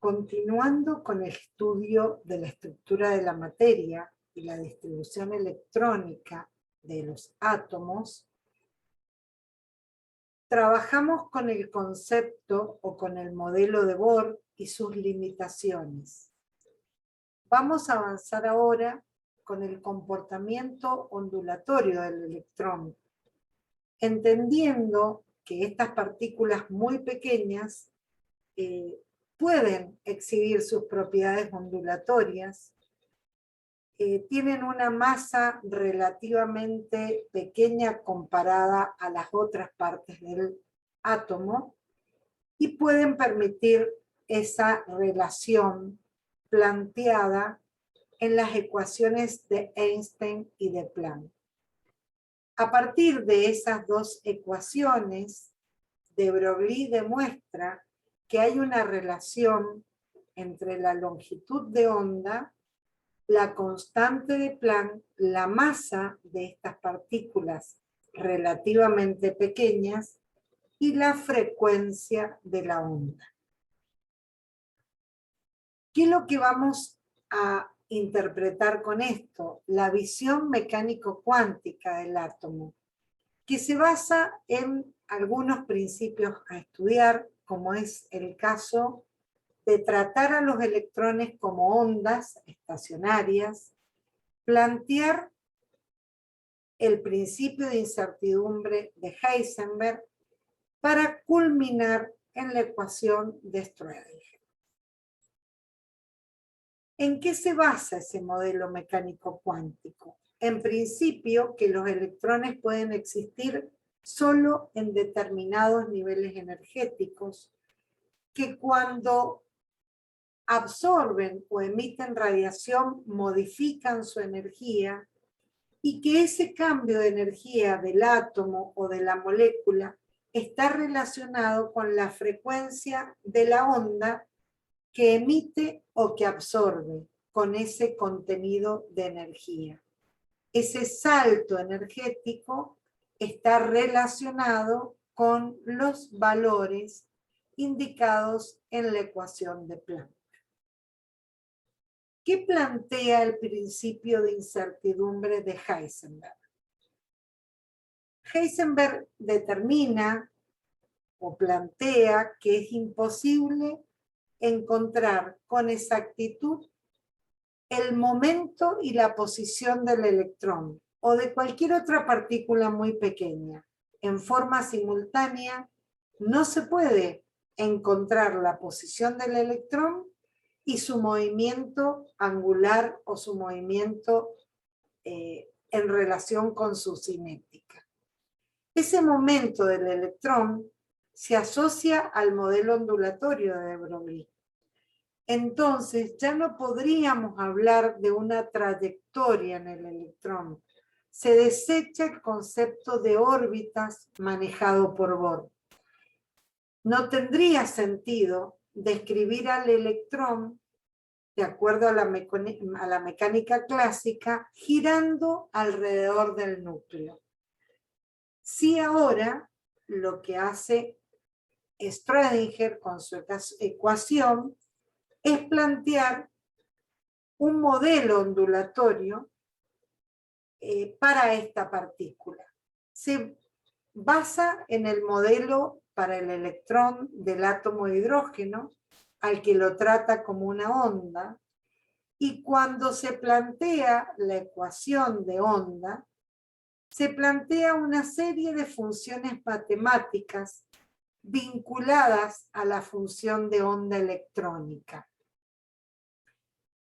continuando con el estudio de la estructura de la materia y la distribución electrónica de los átomos, trabajamos con el concepto o con el modelo de Bohr y sus limitaciones. Vamos a avanzar ahora con el comportamiento ondulatorio del electrón, entendiendo que estas partículas muy pequeñas pueden exhibir sus propiedades ondulatorias, tienen una masa relativamente pequeña comparada a las otras partes del átomo y pueden permitir esa relación planteada en las ecuaciones de Einstein y de Planck. A partir de esas dos ecuaciones, de Broglie demuestra que hay una relación entre la longitud de onda, la constante de Planck, la masa de estas partículas relativamente pequeñas y la frecuencia de la onda. ¿Qué es lo que vamos a interpretar con esto? La visión mecánico-cuántica del átomo, que se basa en algunos principios a estudiar, como es el caso de tratar a los electrones como ondas estacionarias, plantear el principio de incertidumbre de Heisenberg para culminar en la ecuación de Schrödinger. ¿En qué se basa ese modelo mecánico cuántico? En principio, que los electrones pueden existir solo en determinados niveles energéticos, que cuando absorben o emiten radiación modifican su energía y que ese cambio de energía del átomo o de la molécula está relacionado con la frecuencia de la onda que emite o que absorbe con ese contenido de energía. Ese salto energético está relacionado con los valores indicados en la ecuación de Planck. ¿Qué plantea el principio de incertidumbre de Heisenberg? Heisenberg determina o plantea que es imposible encontrar con exactitud el momento y la posición del electrón o de cualquier otra partícula muy pequeña. En forma simultánea no se puede encontrar la posición del electrón y su movimiento angular o su movimiento en relación con su cinética. Ese momento del electrón se asocia al modelo ondulatorio de Broglie. Entonces ya no podríamos hablar de una trayectoria en el electrón. Se desecha el concepto de órbitas manejado por Bohr. No tendría sentido describir al electrón, de acuerdo a la mecánica clásica, girando alrededor del núcleo. Sí, ahora lo que hace Schrödinger con su ecuación es plantear un modelo ondulatorio para esta partícula. Se basa en el modelo para el electrón del átomo de hidrógeno, al que lo trata como una onda, y cuando se plantea la ecuación de onda, se plantea una serie de funciones matemáticas vinculadas a la función de onda electrónica.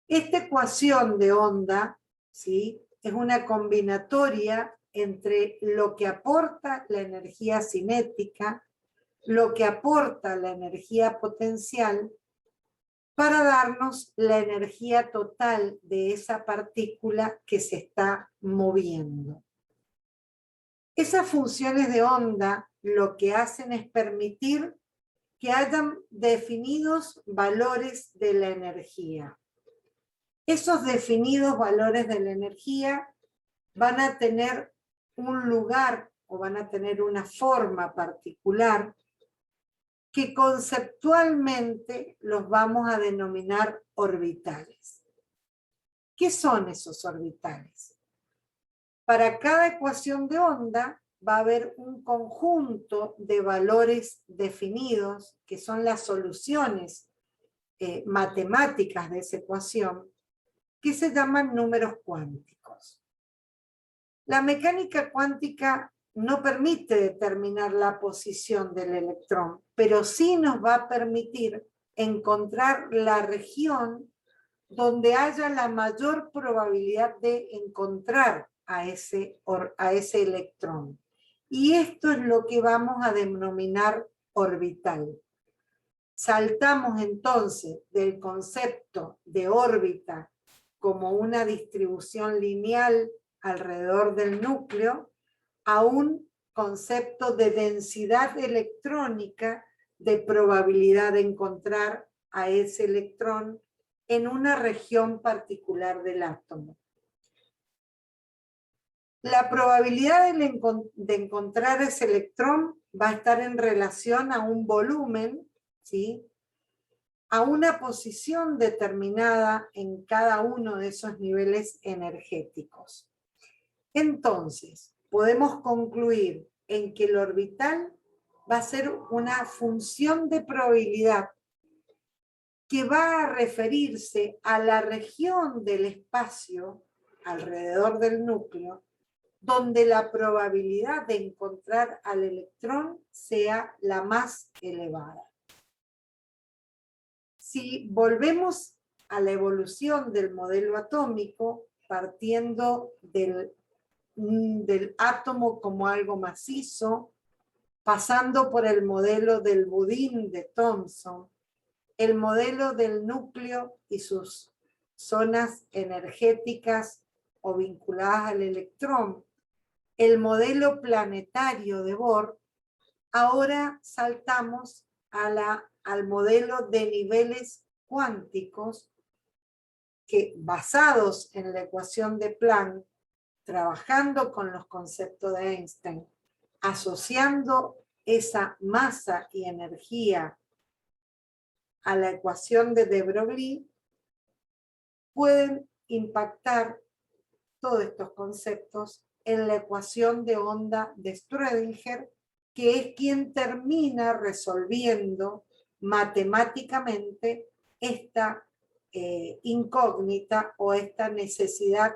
Esta ecuación de onda, ¿sí?, es una combinatoria entre lo que aporta la energía cinética, lo que aporta la energía potencial, para darnos la energía total de esa partícula que se está moviendo. Esas funciones de onda lo que hacen es permitir que hayan definidos valores de la energía. Esos definidos valores de la energía van a tener un lugar o van a tener una forma particular que conceptualmente los vamos a denominar orbitales. ¿Qué son esos orbitales? Para cada ecuación de onda va a haber un conjunto de valores definidos, que son las soluciones matemáticas de esa ecuación, que se llaman números cuánticos. La mecánica cuántica no permite determinar la posición del electrón, pero sí nos va a permitir encontrar la región donde haya la mayor probabilidad de encontrar a ese electrón. Y esto es lo que vamos a denominar orbital. Saltamos entonces del concepto de órbita como una distribución lineal alrededor del núcleo a un concepto de densidad electrónica, de probabilidad de encontrar a ese electrón en una región particular del átomo. La probabilidad de encontrar ese electrón va a estar en relación a un volumen, ¿sí?, a una posición determinada en cada uno de esos niveles energéticos. Entonces, podemos concluir en que el orbital va a ser una función de probabilidad que va a referirse a la región del espacio alrededor del núcleo donde la probabilidad de encontrar al electrón sea la más elevada. Si volvemos a la evolución del modelo atómico, partiendo del átomo como algo macizo, pasando por el modelo del budín de Thomson, el modelo del núcleo y sus zonas energéticas o vinculadas al electrón, el modelo planetario de Bohr, ahora saltamos al modelo de niveles cuánticos que, basados en la ecuación de Planck, trabajando con los conceptos de Einstein, asociando esa masa y energía a la ecuación de de Broglie, pueden impactar todos estos conceptos en la ecuación de onda de Schrödinger, que es quien termina resolviendo matemáticamente esta incógnita o esta necesidad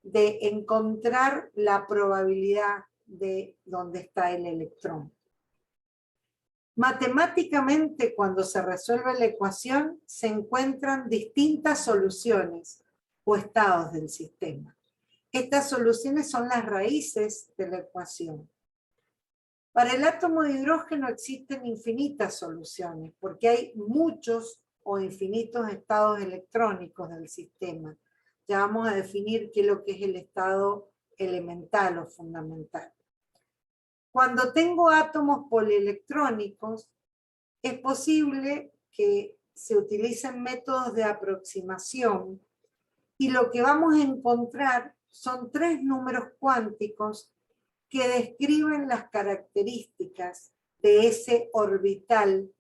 de encontrar la probabilidad de dónde está el electrón. Matemáticamente, cuando se resuelve la ecuación, se encuentran distintas soluciones o estados del sistema. Estas soluciones son las raíces de la ecuación. Para el átomo de hidrógeno existen infinitas soluciones, porque hay muchos o infinitos estados electrónicos del sistema. Ya vamos a definir qué es lo que es el estado elemental o fundamental. Cuando tengo átomos polielectrónicos, es posible que se utilicen métodos de aproximación y lo que vamos a encontrar son tres números cuánticos que describen las características de ese orbital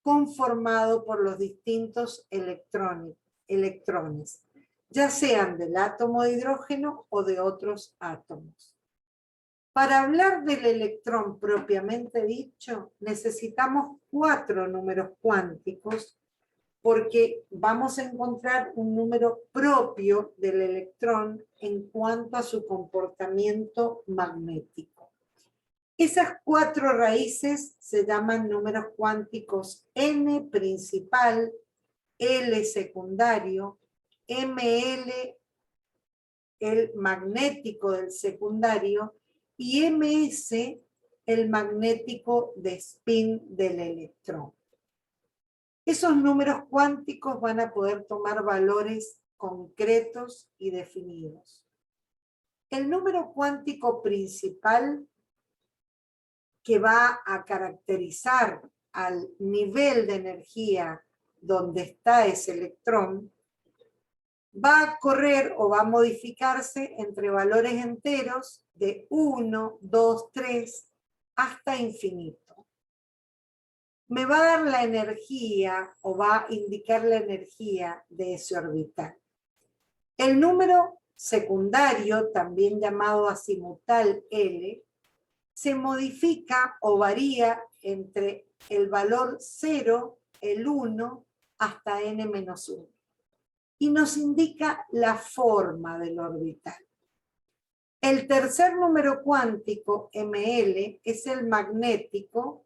conformado por los distintos electrones, ya sean del átomo de hidrógeno o de otros átomos. Para hablar del electrón propiamente dicho, necesitamos 4 números cuánticos, porque vamos a encontrar un número propio del electrón en cuanto a su comportamiento magnético. Esas 4 raíces se llaman números cuánticos n principal, L secundario, Ml el magnético del secundario y Ms el magnético de spin del electrón. Esos números cuánticos van a poder tomar valores concretos y definidos. El número cuántico principal, que va a caracterizar al nivel de energía donde está ese electrón, va a correr o va a modificarse entre valores enteros de 1, 2, 3 hasta infinito. me va a dar la energía o va a indicar la energía de ese orbital. El número secundario, también llamado azimutal L, se modifica o varía entre el valor 0, el 1, hasta n-1. Y nos indica la forma del orbital. El tercer número cuántico, ml, es el magnético,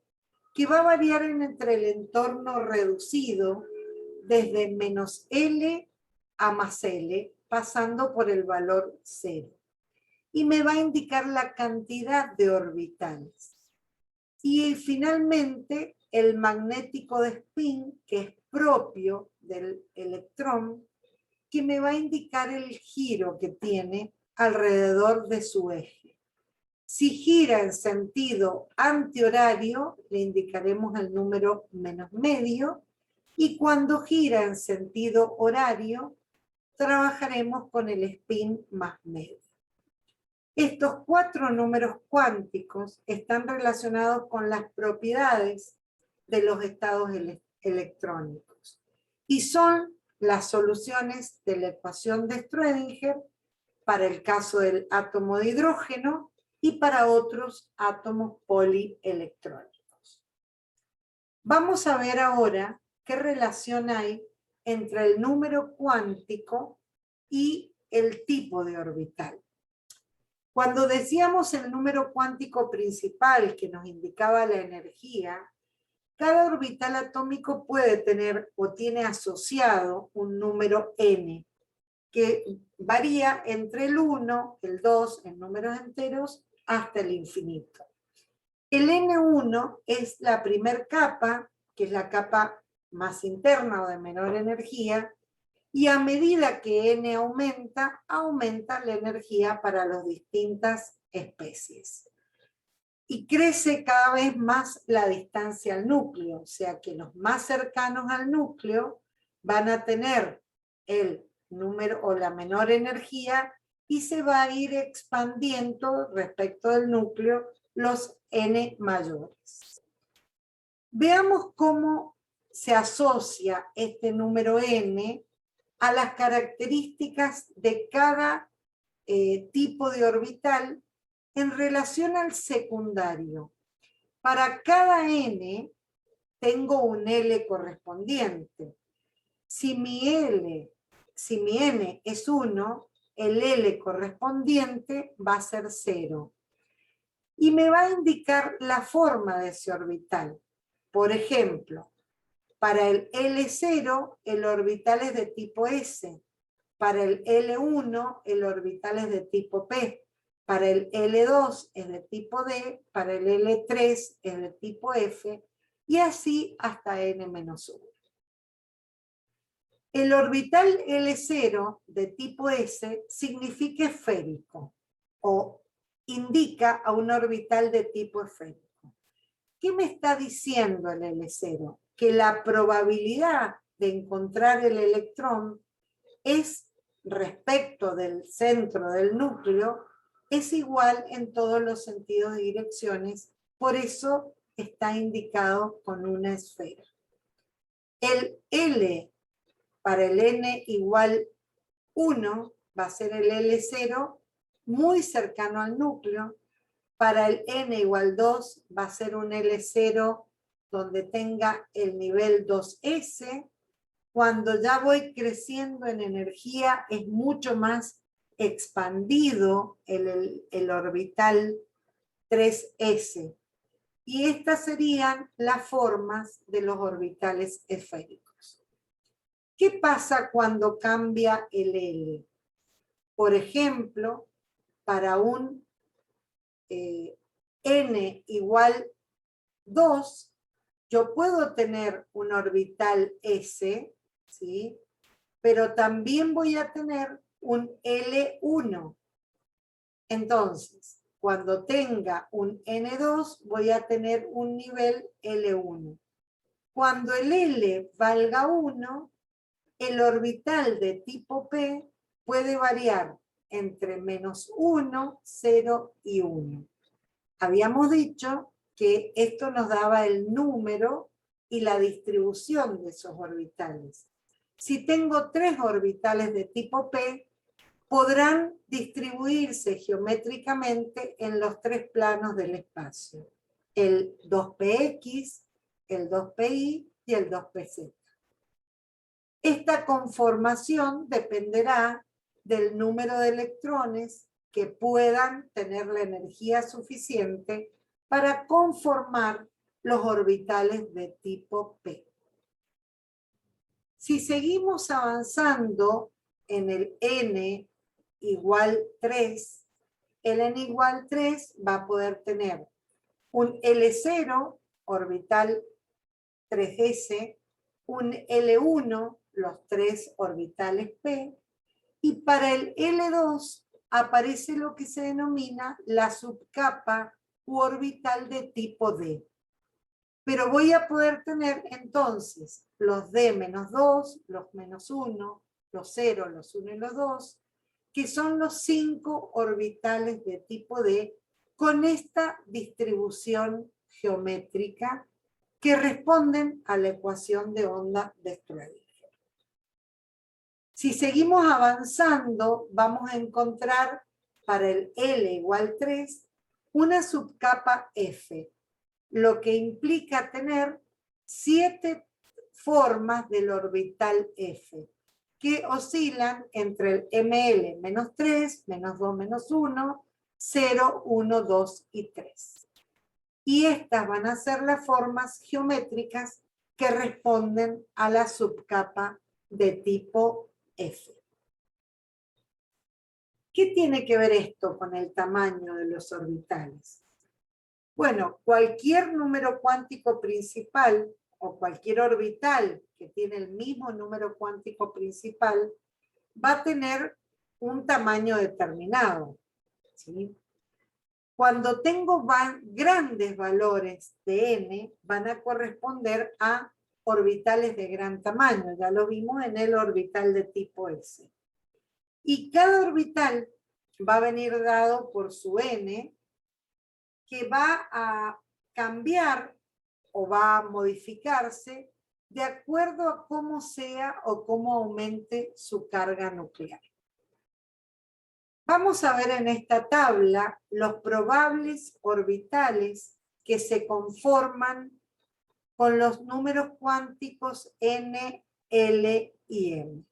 que va a variar entre el entorno reducido desde -L a +L, pasando por el valor 0. Y me va a indicar la cantidad de orbitales. Y finalmente, el magnético de spin, que es propio del electrón, que me va a indicar el giro que tiene alrededor de su eje. Si gira en sentido antihorario, le indicaremos el número -medio, y cuando gira en sentido horario, trabajaremos con el spin +medio. Estos 4 números cuánticos están relacionados con las propiedades de los estados electrónicos y son las soluciones de la ecuación de Schrödinger para el caso del átomo de hidrógeno y para otros átomos polielectrónicos. Vamos a ver ahora qué relación hay entre el número cuántico y el tipo de orbital. Cuando decíamos el número cuántico principal que nos indicaba la energía, cada orbital atómico puede tener o tiene asociado un número n, que varía entre el 1, el 2 en números enteros, hasta el infinito. El N1 es la primer capa, que es la capa más interna o de menor energía, y a medida que N aumenta, aumenta la energía para las distintas especies. Y crece cada vez más la distancia al núcleo, o sea que los más cercanos al núcleo van a tener el número o la menor energía y se va a ir expandiendo respecto del núcleo los N mayores. Veamos cómo se asocia este número N a las características de cada tipo de orbital en relación al secundario. Para cada n tengo un L correspondiente. Si mi n es 1, el L correspondiente va a ser 0. Y me va a indicar la forma de ese orbital. Por ejemplo, para el L0, el orbital es de tipo S. Para el L1, el orbital es de tipo P. Para el L2 es de tipo D. Para el L3 es de tipo F. Y así hasta n-1. El orbital L0 de tipo S significa esférico o indica a un orbital de tipo esférico. ¿Qué me está diciendo el L0? Que la probabilidad de encontrar el electrón es respecto del centro del núcleo, es igual en todos los sentidos y direcciones, por eso está indicado con una esfera. El L para el n igual 1 va a ser el L0 muy cercano al núcleo. Para el n igual 2 va a ser un L0 donde tenga el nivel 2s. Cuando ya voy creciendo en energía es mucho más expandido el orbital 3s. Y estas serían las formas de los orbitales esféricos. ¿Qué pasa cuando cambia el L? Por ejemplo, para un n igual 2, yo puedo tener un orbital S, ¿sí? Pero también voy a tener un L1. Entonces, cuando tenga un N2, voy a tener un nivel L1. Cuando el L valga 1, el orbital de tipo P puede variar entre -1, 0 y 1. Habíamos dicho que esto nos daba el número y la distribución de esos orbitales. Si tengo 3 orbitales de tipo P, podrán distribuirse geométricamente en los 3 planos del espacio. El 2px, el 2pi y el 2pz. Esta conformación dependerá del número de electrones que puedan tener la energía suficiente para conformar los orbitales de tipo P. Si seguimos avanzando en el n igual 3, el n igual 3 va a poder tener un L0 orbital 3s, un L1, los 3 orbitales P, y para el L2 aparece lo que se denomina la subcapa u orbital de tipo D. Pero voy a poder tener entonces los D-2, los -1, los 0, los 1 y los 2, que son los 5 orbitales de tipo D con esta distribución geométrica que responden a la ecuación de onda de Schrödinger. Si seguimos avanzando, vamos a encontrar para el L igual 3 una subcapa F, lo que implica tener 7 formas del orbital F, que oscilan entre el ML -3, -2, -1, 0, 1, 2 y 3. Y estas van a ser las formas geométricas que responden a la subcapa de tipo F. ¿Qué tiene que ver esto con el tamaño de los orbitales? Bueno, cualquier número cuántico principal o cualquier orbital que tiene el mismo número cuántico principal va a tener un tamaño determinado, ¿sí? Cuando tengo grandes valores de n, van a corresponder a orbitales de gran tamaño. Ya lo vimos en el orbital de tipo S. Y cada orbital va a venir dado por su n, que va a cambiar o va a modificarse de acuerdo a cómo sea o cómo aumente su carga nuclear. Vamos a ver en esta tabla los probables orbitales que se conforman con los números cuánticos n, l y m.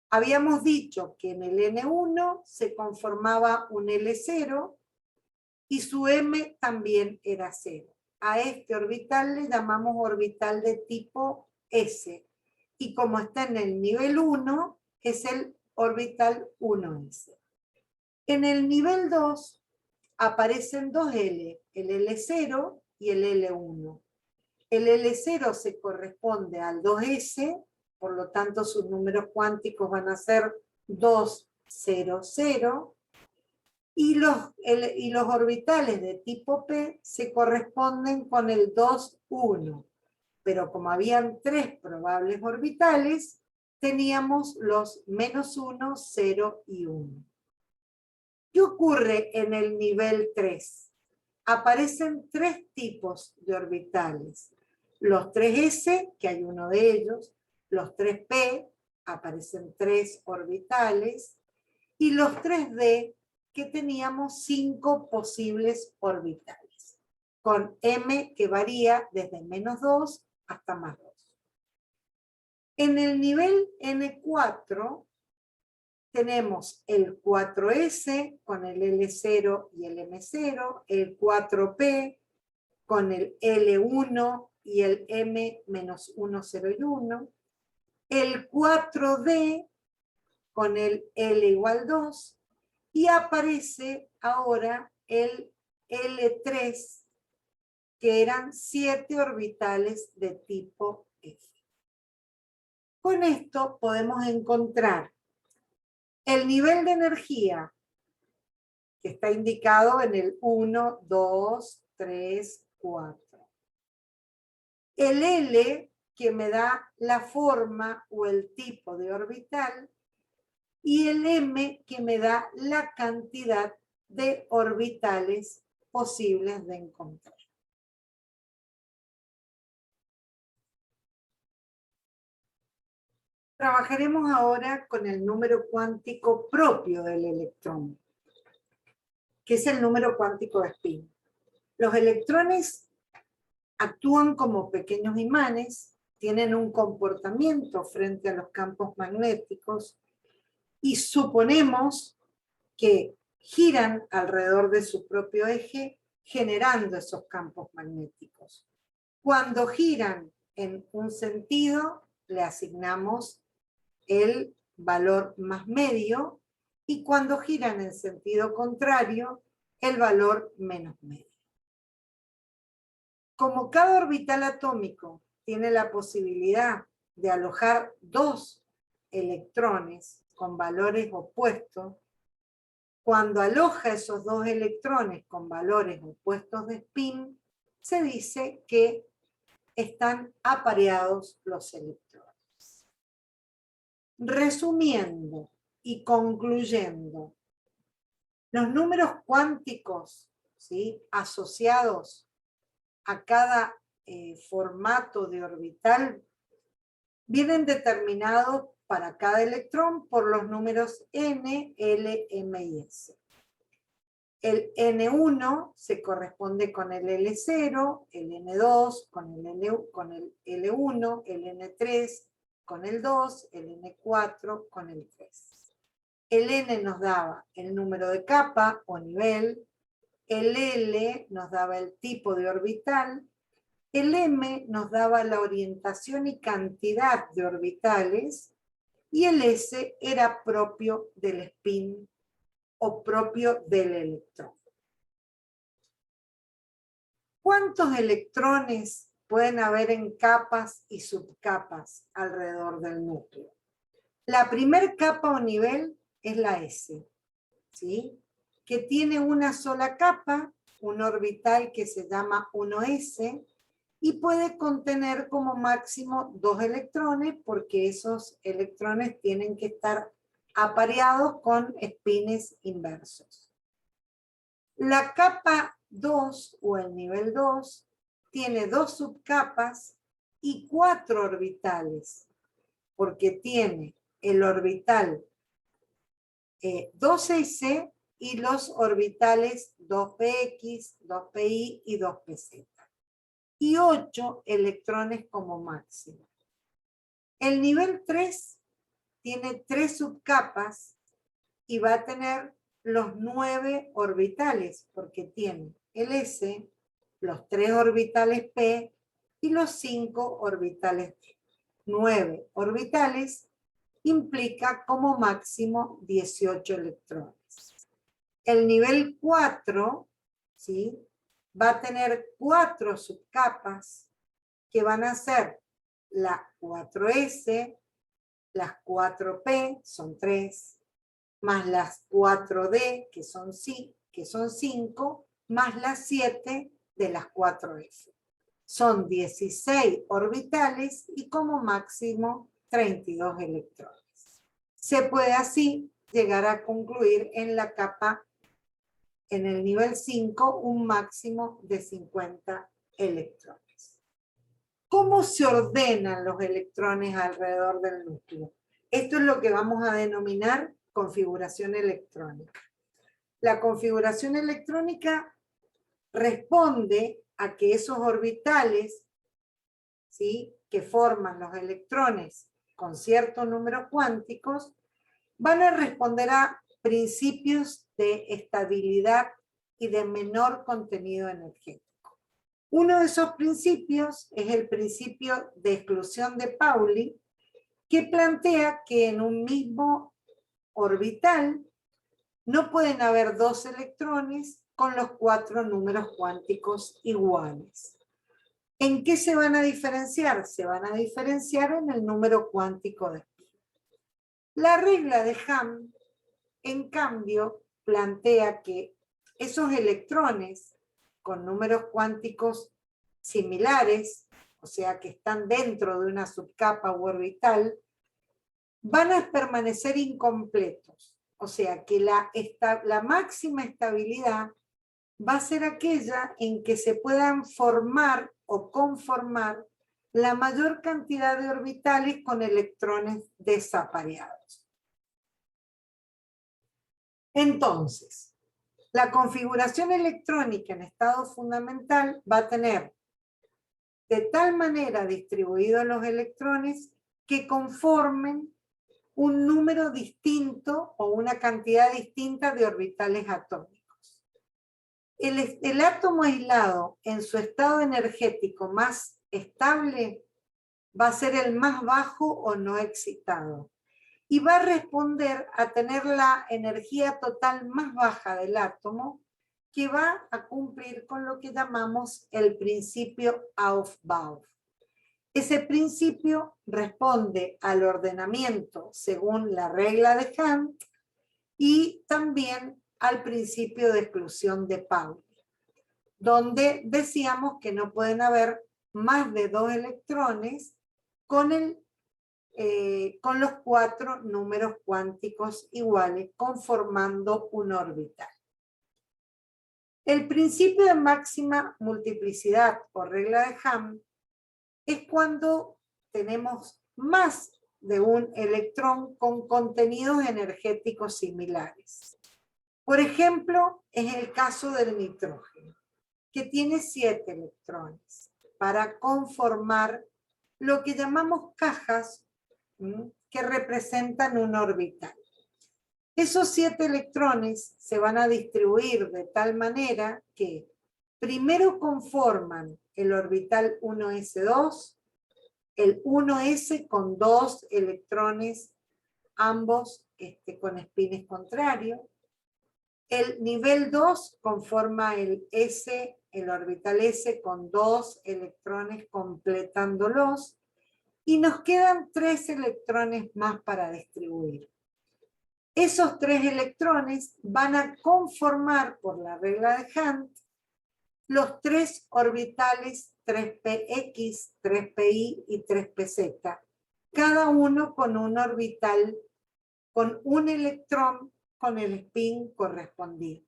Habíamos dicho que en el n1 se conformaba un L0 y su m también era 0. A este orbital le llamamos orbital de tipo S. Y como está en el nivel 1, es el orbital 1s. En el nivel 2 aparecen dos L, el L0 y el L1. El L0 se corresponde al 2s, por lo tanto sus números cuánticos van a ser 2, 0, 0. Y los orbitales de tipo P se corresponden con el 2, 1. Pero como habían 3 probables orbitales, teníamos los -1, 0 y 1. ¿Qué ocurre en el nivel 3? Aparecen 3 tipos de orbitales. Los 3s, que hay uno de ellos, los 3p, aparecen 3 orbitales, y los 3d, que teníamos 5 posibles orbitales, con m que varía desde -2 hasta +2. En el nivel N4 tenemos el 4s con el L0 y el M0, el 4p con el L1 y el M-1, 0 y 1, el 4d con el L igual 2, y aparece ahora el L3, que eran 7 orbitales de tipo F. Con esto podemos encontrar el nivel de energía que está indicado en el 1, 2, 3, 4. El L, que me da la forma o el tipo de orbital, y el M, que me da la cantidad de orbitales posibles de encontrar. Trabajaremos ahora con el número cuántico propio del electrón, que es el número cuántico de spin. Los electrones actúan como pequeños imanes, tienen un comportamiento frente a los campos magnéticos y suponemos que giran alrededor de su propio eje, generando esos campos magnéticos. Cuando giran en un sentido, le asignamos el valor más medio, y cuando giran en sentido contrario, el valor menos medio. Como cada orbital atómico tiene la posibilidad de alojar dos electrones con valores opuestos, cuando aloja esos dos electrones con valores opuestos de spin, se dice que están apareados los electrones. Resumiendo y concluyendo, los números cuánticos, ¿sí?, asociados a cada formato de orbital vienen determinados para cada electrón por los números n, l, m y s. El N1 se corresponde con el L0, el N2 con el L1, el N3 con el 2, el N4 con el 3. El N nos daba el número de capa o nivel, el L nos daba el tipo de orbital, el M nos daba la orientación y cantidad de orbitales, y el S era propio del spin o propio del electrón. ¿Cuántos electrones pueden haber en capas y subcapas alrededor del núcleo? La primer capa o nivel es la S, ¿sí?, que tiene una sola capa, un orbital que se llama 1s, y puede contener como máximo 2 electrones, porque esos electrones tienen que estar apareados con espines inversos. La capa 2 o el nivel 2 tiene 2 subcapas y 4 orbitales, porque tiene el orbital 2s y los orbitales 2px, 2pi y 2pz. Y 8 electrones como máximo. El nivel 3 tiene 3 subcapas y va a tener los 9 orbitales, porque tiene el S, los 3 orbitales P y los 5 orbitales D. 9 orbitales implica como máximo 18 electrones. El nivel 4, ¿sí?, va a tener 4 subcapas que van a ser la 4S, las 4P, son 3, más las 4D, que son 5, más las 7 de las 4F. Son 16 orbitales y como máximo 32 electrones. Se puede así llegar a concluir en la capa, en el nivel 5, un máximo de 50 electrones. ¿Cómo se ordenan los electrones alrededor del núcleo? Esto es lo que vamos a denominar configuración electrónica. La configuración electrónica responde a que esos orbitales, ¿sí?, que forman los electrones con ciertos números cuánticos, van a responder a principios de estabilidad y de menor contenido energético. Uno de esos principios es el principio de exclusión de Pauli, que plantea que en un mismo orbital no pueden haber 2 electrones con los 4 números cuánticos iguales. ¿En qué se van a diferenciar? Se van a diferenciar en el número cuántico de spin. La regla de Ham, en cambio, plantea que esos electrones con números cuánticos similares, o sea, que están dentro de una subcapa u orbital, van a permanecer incompletos. O sea, que la máxima estabilidad va a ser aquella en que se puedan formar o conformar la mayor cantidad de orbitales con electrones desapareados. Entonces, la configuración electrónica en estado fundamental va a tener de tal manera distribuidos los electrones que conformen un número distinto o una cantidad distinta de orbitales atómicos. El átomo aislado en su estado energético más estable va a ser el más bajo o no excitado y va a responder a tener la energía total más baja del átomo, que va a cumplir con lo que llamamos el principio Aufbau. Ese principio responde al ordenamiento según la regla de Hunt y también al principio de exclusión de Pauli, donde decíamos que no pueden haber más de 2 electrones con los 4 números cuánticos iguales conformando un orbital. El principio de máxima multiplicidad o regla de Hunt es cuando tenemos más de un electrón con contenidos energéticos similares. Por ejemplo, es el caso del nitrógeno, que tiene 7 electrones para conformar lo que llamamos cajas que representan un orbital. Esos 7 electrones se van a distribuir de tal manera que primero conforman el orbital 1s2, el 1s con 2 electrones, ambos con espines contrarios. El nivel 2 conforma el S, el orbital S con 2 electrones completándolos, y nos quedan 3 electrones más para distribuir. Esos 3 electrones van a conformar, por la regla de Hunt, los 3 orbitales 3px, 3pi y 3pz, cada uno con un orbital, con un electrón con el spin correspondido.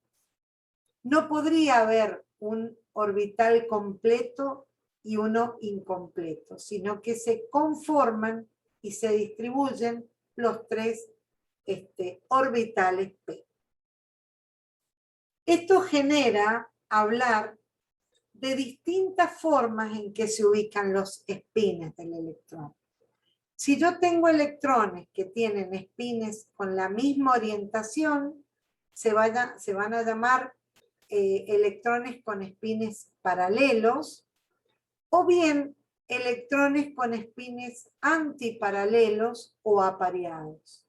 No podría haber un orbital completo y uno incompleto, sino que se conforman y se distribuyen los 3 orbitales p. Esto genera hablar de distintas formas en que se ubican los espines del electrón. Si yo tengo electrones que tienen espines con la misma orientación, se van a llamar electrones con espines paralelos, o bien electrones con espines antiparalelos o apareados.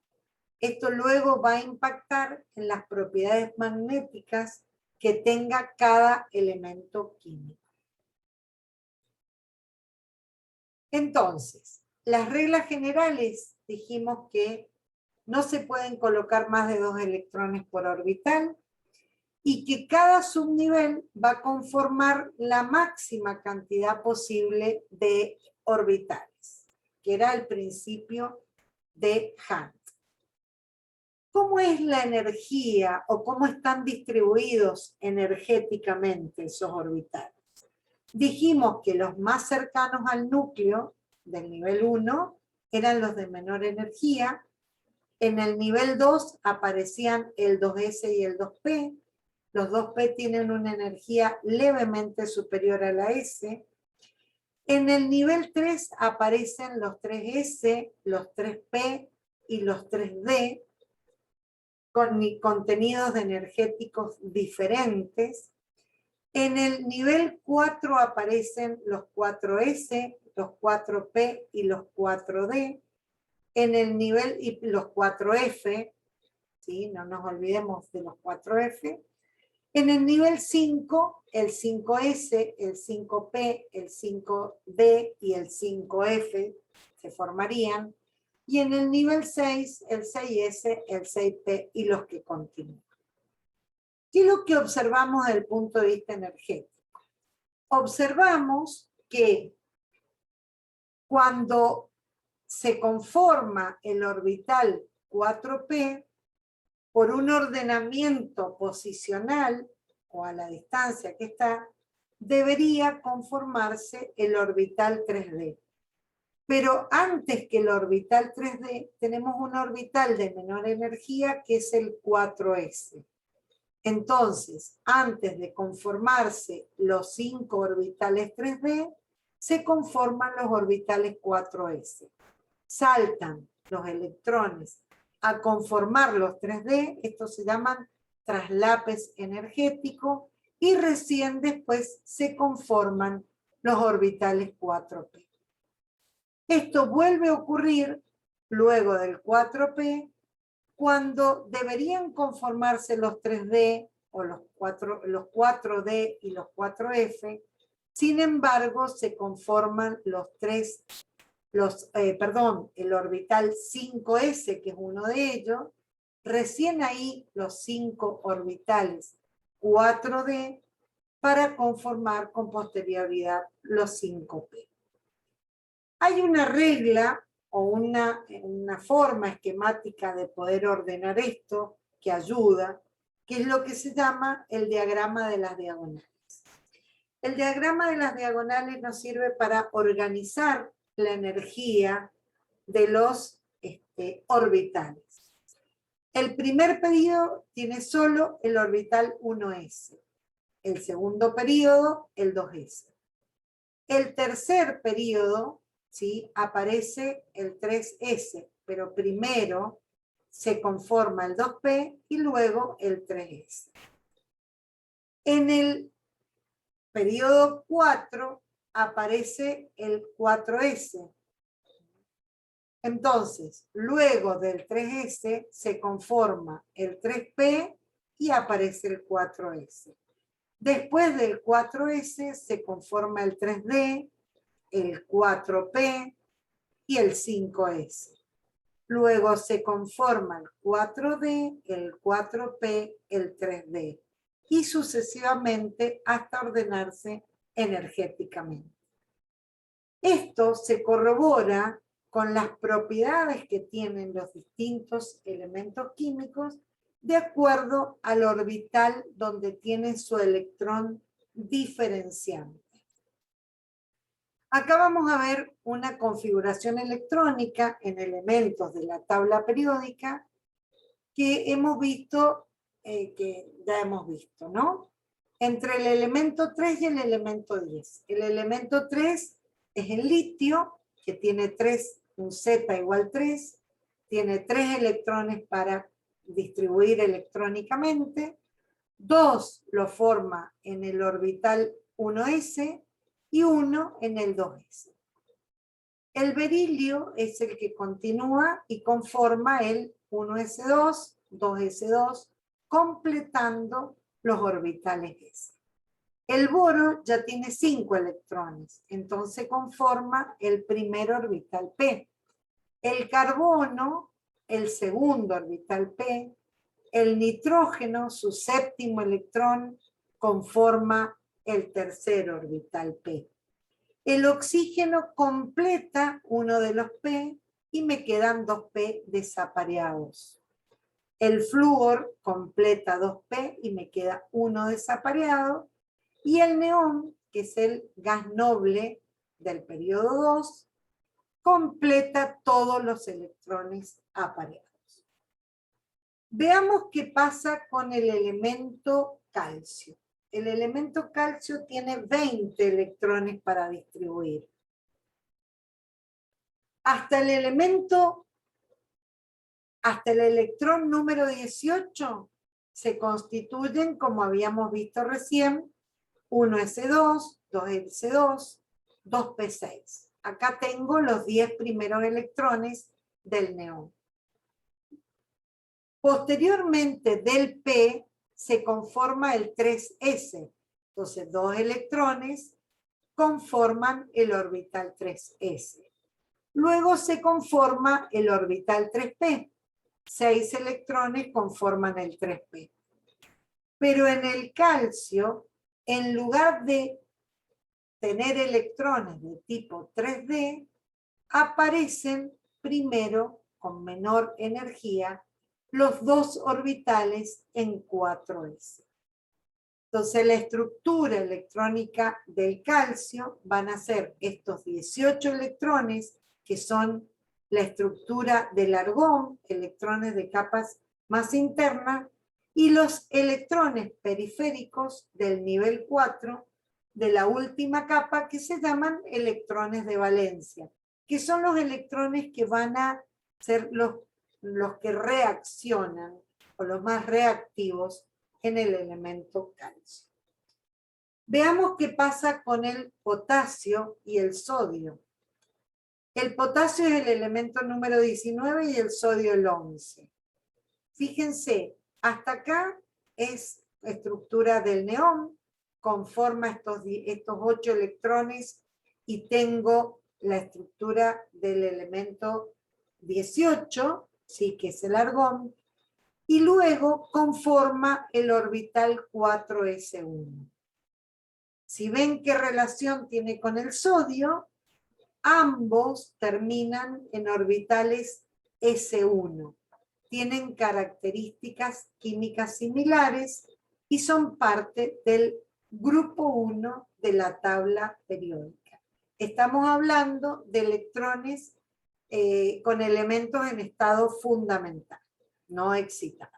Esto luego va a impactar en las propiedades magnéticas que tenga cada elemento químico. Entonces, las reglas generales dijimos que no se pueden colocar más de 2 electrones por orbital y que cada subnivel va a conformar la máxima cantidad posible de orbitales, que era el principio de Hunt. ¿Cómo es la energía o cómo están distribuidos energéticamente esos orbitales? Dijimos que los más cercanos al núcleo del nivel 1 eran los de menor energía. En el nivel 2 aparecían el 2s y el 2p. Los 2p tienen una energía levemente superior a la s. En el nivel 3 aparecen los 3s, los 3p y los 3d, con contenidos energéticos diferentes. En el nivel 4 aparecen los 4S, los 4P y los 4D. En el nivel, y los 4F, ¿sí? No nos olvidemos de los 4F. En el nivel 5, el 5S, el 5P, el 5D y el 5F se formarían. Y en el nivel 6, el 6S, el 6P y los que continúan. ¿Qué es lo que observamos desde el punto de vista energético? Observamos que cuando se conforma el orbital 4p, por un ordenamiento posicional o a la distancia que está, debería conformarse el orbital 3D. Pero antes que el orbital 3D, tenemos un orbital de menor energía que es el 4s. Entonces, antes de conformarse los 5 orbitales 3D, se conforman los orbitales 4s. Saltan los electrones a conformar los 3D, estos se llaman traslapes energéticos, y recién después se conforman los orbitales 4p. Esto vuelve a ocurrir luego del 4p, cuando deberían conformarse los 3D o los 4D y los 4F, sin embargo se conforman el orbital 5S, que es uno de ellos, recién ahí los 5 orbitales 4D para conformar con posterioridad los 5P. Hay una regla o una forma esquemática de poder ordenar esto que ayuda, que es lo que se llama el diagrama de las diagonales. El diagrama de las diagonales nos sirve para organizar la energía de los orbitales. El primer periodo tiene solo el orbital 1s, el segundo periodo el 2s. El tercer periodo, ¿sí?, aparece el 3s, pero primero se conforma el 2p y luego el 3s. En el periodo 4 aparece el 4s. Entonces, luego del 3s se conforma el 3p y aparece el 4s. Después del 4s se conforma el 3d, el 4p y el 5s. Luego se conforma el 4d, el 4p, el 3d y sucesivamente hasta ordenarse energéticamente. Esto se corrobora con las propiedades que tienen los distintos elementos químicos de acuerdo al orbital donde tiene su electrón diferenciante. Acá vamos a ver una configuración electrónica en elementos de la tabla periódica que hemos visto, ¿no? Entre el elemento 3 y el elemento 10. El elemento 3 es el litio, que tiene un Z igual 3, tiene 3 electrones para distribuir electrónicamente, 2 lo forma en el orbital 1s y 1 en el 2s. El berilio es el que continúa y conforma el 1s2, 2s2, completando los orbitales s. El boro ya tiene 5 electrones, entonces conforma el primer orbital p. El carbono, el segundo orbital p. El nitrógeno, su séptimo electrón, conforma el tercer orbital p. El oxígeno completa uno de los p y me quedan 2p desapareados. El flúor completa 2p y me queda uno desapareado. Y el neón, que es el gas noble del periodo 2, completa todos los electrones apareados. Veamos qué pasa con el elemento calcio. El elemento calcio tiene 20 electrones para distribuir. Hasta el electrón número 18 se constituyen, como habíamos visto recién, 1s2, 2s2, 2p6. Acá tengo los 10 primeros electrones del neón. Posteriormente del P se conforma el 3s. Entonces 2 electrones conforman el orbital 3s. Luego se conforma el orbital 3p. 6 electrones conforman el 3p. Pero en el calcio, en lugar de tener electrones de tipo 3d, aparecen primero, con menor energía, los 2 orbitales en 4s. Entonces la estructura electrónica del calcio van a ser estos 18 electrones que son la estructura del argón, electrones de capas más internas, y los electrones periféricos del nivel 4 de la última capa que se llaman electrones de valencia, que son los electrones que van a ser los que reaccionan o los más reactivos en el elemento calcio. Veamos qué pasa con el potasio y el sodio. El potasio es el elemento número 19 y el sodio el 11. Fíjense, hasta acá es estructura del neón, conforma estos 8 electrones y tengo la estructura del elemento 18, ¿sí? Que es el argón, y luego conforma el orbital 4s1. Si ven qué relación tiene con el sodio, ambos terminan en orbitales S1. Tienen características químicas similares y son parte del grupo 1 de la tabla periódica. Estamos hablando de electrones con elementos en estado fundamental, no excitados.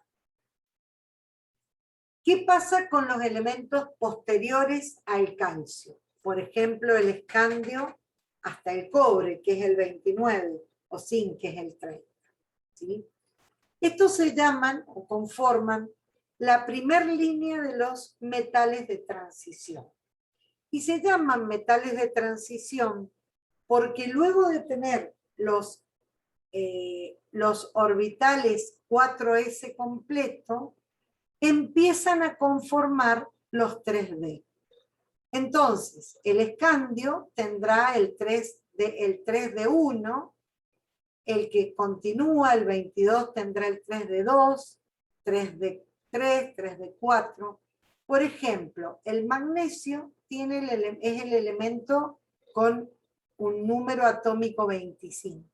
¿Qué pasa con los elementos posteriores al calcio? Por ejemplo, el escandio hasta el cobre, que es el 29, o zinc, que es el 30. ¿Sí? Estos se llaman o conforman la primer línea de los metales de transición. Y se llaman metales de transición porque luego de tener los orbitales 4s completo, empiezan a conformar los 3D. Entonces, el escandio tendrá el 3D1, el que continúa, el 22, tendrá el 3D2, 3D3, 3D4. Por ejemplo, el magnesio es el elemento con un número atómico 25.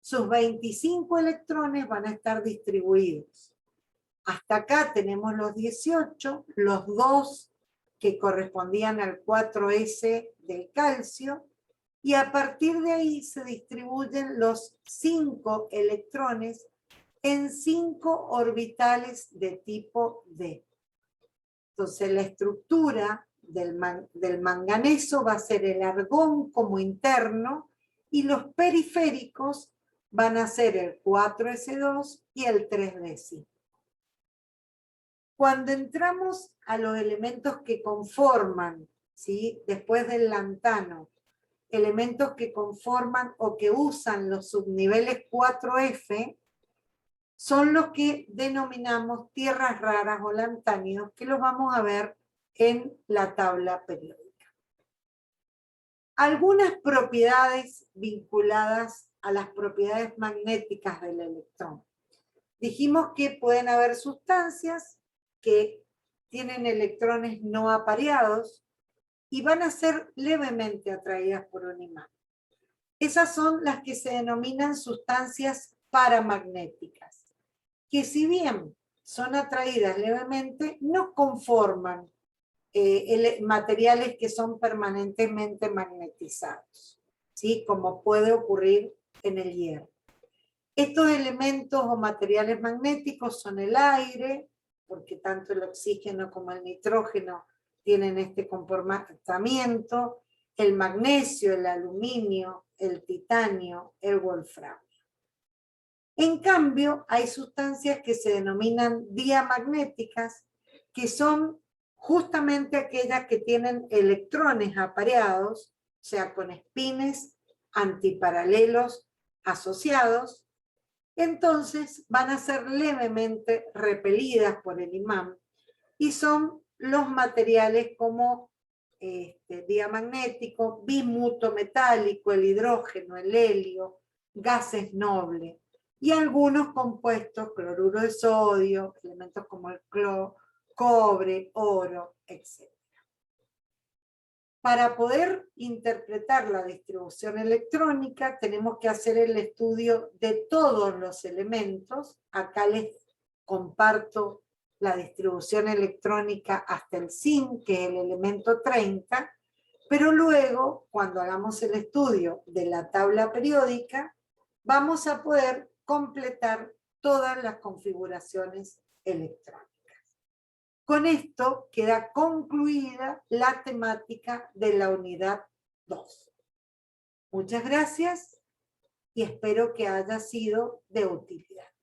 Sus 25 electrones van a estar distribuidos. Hasta acá tenemos los 18, los 2 que correspondían al 4s del calcio, y a partir de ahí se distribuyen los 5 electrones en 5 orbitales de tipo D. Entonces la estructura del manganeso va a ser el argón como interno y los periféricos van a ser el 4s2 y el 3d5. Cuando entramos a los elementos que conforman, ¿sí? Después del lantano, elementos que conforman o que usan los subniveles 4F, son los que denominamos tierras raras o lantánidos, que los vamos a ver en la tabla periódica. Algunas propiedades vinculadas a las propiedades magnéticas del electrón. Dijimos que pueden haber sustancias que tienen electrones no apareados y van a ser levemente atraídas por un imán. Esas son las que se denominan sustancias paramagnéticas, que si bien son atraídas levemente, no conforman materiales que son permanentemente magnetizados, ¿sí? Como puede ocurrir en el hierro. Estos elementos o materiales magnéticos son el aire, porque tanto el oxígeno como el nitrógeno tienen este comportamiento, el magnesio, el aluminio, el titanio, el wolframio. En cambio, hay sustancias que se denominan diamagnéticas, que son justamente aquellas que tienen electrones apareados, o sea, con espines antiparalelos asociados. Entonces van a ser levemente repelidas por el imán y son los materiales como diamagnético, bimuto metálico, el hidrógeno, el helio, gases nobles y algunos compuestos, cloruro de sodio, elementos como el cobre, oro, etc. Para poder interpretar la distribución electrónica tenemos que hacer el estudio de todos los elementos. Acá les comparto la distribución electrónica hasta el zinc, que es el elemento 30, pero luego, cuando hagamos el estudio de la tabla periódica, vamos a poder completar todas las configuraciones electrónicas. Con esto queda concluida la temática de la unidad 2. Muchas gracias y espero que haya sido de utilidad.